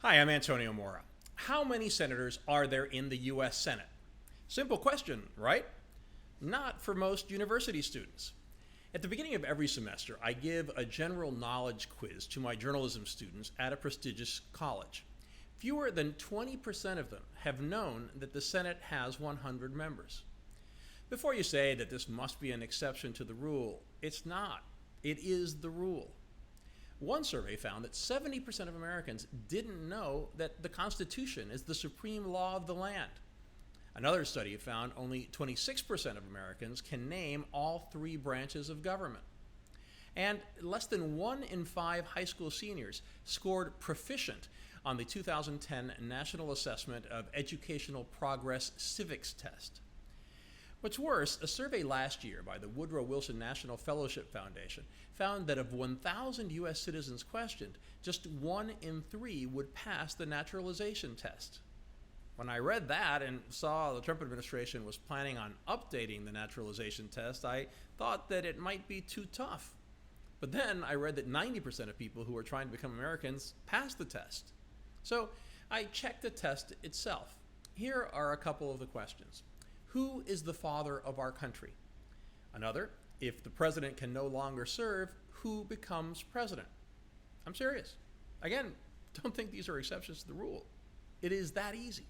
Hi, I'm Antonio Mora. How many senators are there in the U.S. Senate? Simple question, right? Not for most university students. At the beginning of every semester, I give a general knowledge quiz to my journalism students at a prestigious college. Fewer than 20% of them have known that the Senate has 100 members. Before you say that this must be an exception to the rule, it's not. It is the rule. One survey found that 70% of Americans didn't know that the Constitution is the supreme law of the land. Another study found only 26% of Americans can name all three branches of government. And less than 1 in 5 high school seniors scored proficient on the 2010 National Assessment of Educational Progress Civics test. What's worse, a survey last year by the Woodrow Wilson National Fellowship Foundation found that of 1,000 U.S. citizens questioned, just 1 in 3 would pass the Naturalization Test. When I read that and saw the Trump administration was planning on updating the Naturalization Test, I thought that it might be too tough. But then I read that 90% of people who are trying to become Americans passed the test. So I checked the test itself. Here are a couple of the questions. Who is the father of our country? Another, if the president can no longer serve, who becomes president? I'm serious. Again, don't think these are exceptions to the rule. It is that easy.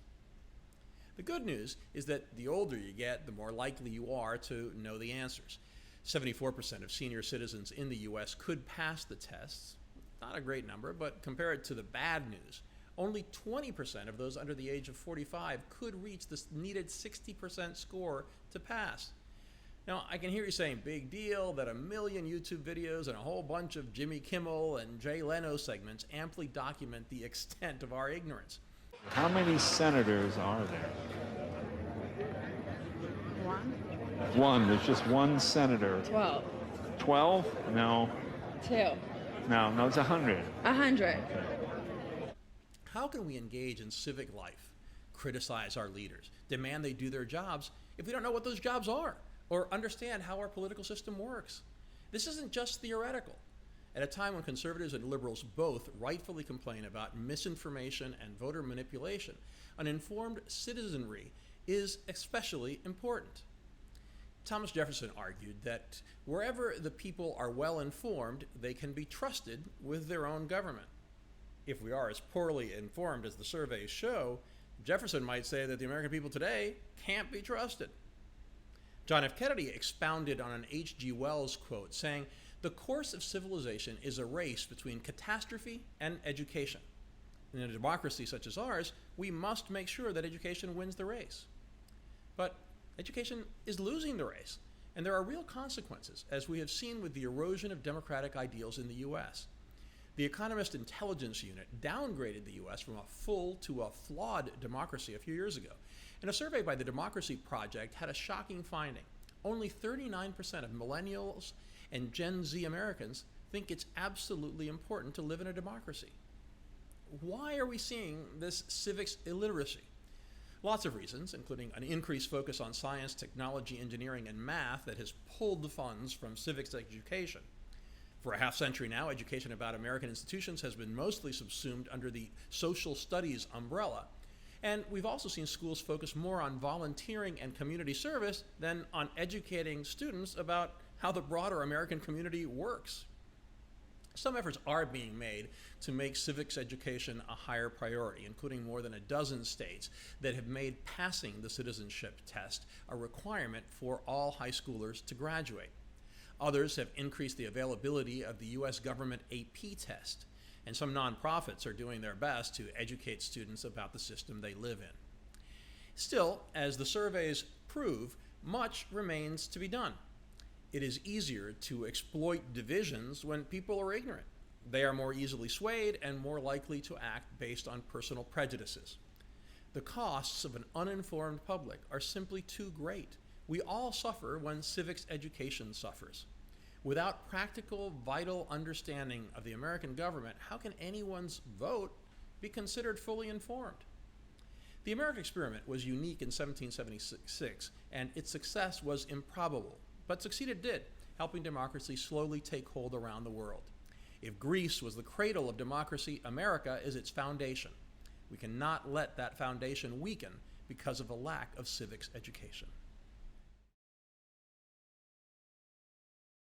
The good news is that the older you get, the more likely you are to know the answers. 74% of senior citizens in the U.S. could pass the tests. Not a great number, but compare it to the bad news. Only 20% of those under the age of 45 could reach the needed 60% score to pass. Now, I can hear you saying, big deal, that 1 million YouTube videos and a whole bunch of Jimmy Kimmel and Jay Leno segments amply document the extent of our ignorance. How many senators are there? One. There's just one senator. 12. 12? No. 2. No, it's 100. 100. How can we engage in civic life, criticize our leaders, demand they do their jobs if we don't know what those jobs are or understand how our political system works? This isn't just theoretical. At a time when conservatives and liberals both rightfully complain about misinformation and voter manipulation, an informed citizenry is especially important. Thomas Jefferson argued that wherever the people are well informed, they can be trusted with their own government. If we are as poorly informed as the surveys show, Jefferson might say that the American people today can't be trusted. John F. Kennedy expounded on an H.G. Wells quote saying, "The course of civilization is a race between catastrophe and education. In a democracy such as ours, we must make sure that education wins the race." But education is losing the race, and there are real consequences, as we have seen with the erosion of democratic ideals in the U.S. The Economist Intelligence Unit downgraded the U.S. from a full to a flawed democracy a few years ago. And a survey by the Democracy Project had a shocking finding. Only 39% of millennials and Gen Z Americans think it's absolutely important to live in a democracy. Why are we seeing this civics illiteracy? Lots of reasons, including an increased focus on science, technology, engineering, and math that has pulled the funds from civics education. For a half century now, education about American institutions has been mostly subsumed under the social studies umbrella. And we've also seen schools focus more on volunteering and community service than on educating students about how the broader American community works. Some efforts are being made to make civics education a higher priority, including more than a dozen states that have made passing the citizenship test a requirement for all high schoolers to graduate. Others have increased the availability of the U.S. government AP test, and some nonprofits are doing their best to educate students about the system they live in. Still, as the surveys prove, much remains to be done. It is easier to exploit divisions when people are ignorant. They are more easily swayed and more likely to act based on personal prejudices. The costs of an uninformed public are simply too great. We all suffer when civics education suffers. Without practical, vital understanding of the American government, how can anyone's vote be considered fully informed? The American experiment was unique in 1776, and its success was improbable, but succeed it did, helping democracy slowly take hold around the world. If Greece was the cradle of democracy, America is its foundation. We cannot let that foundation weaken because of a lack of civics education.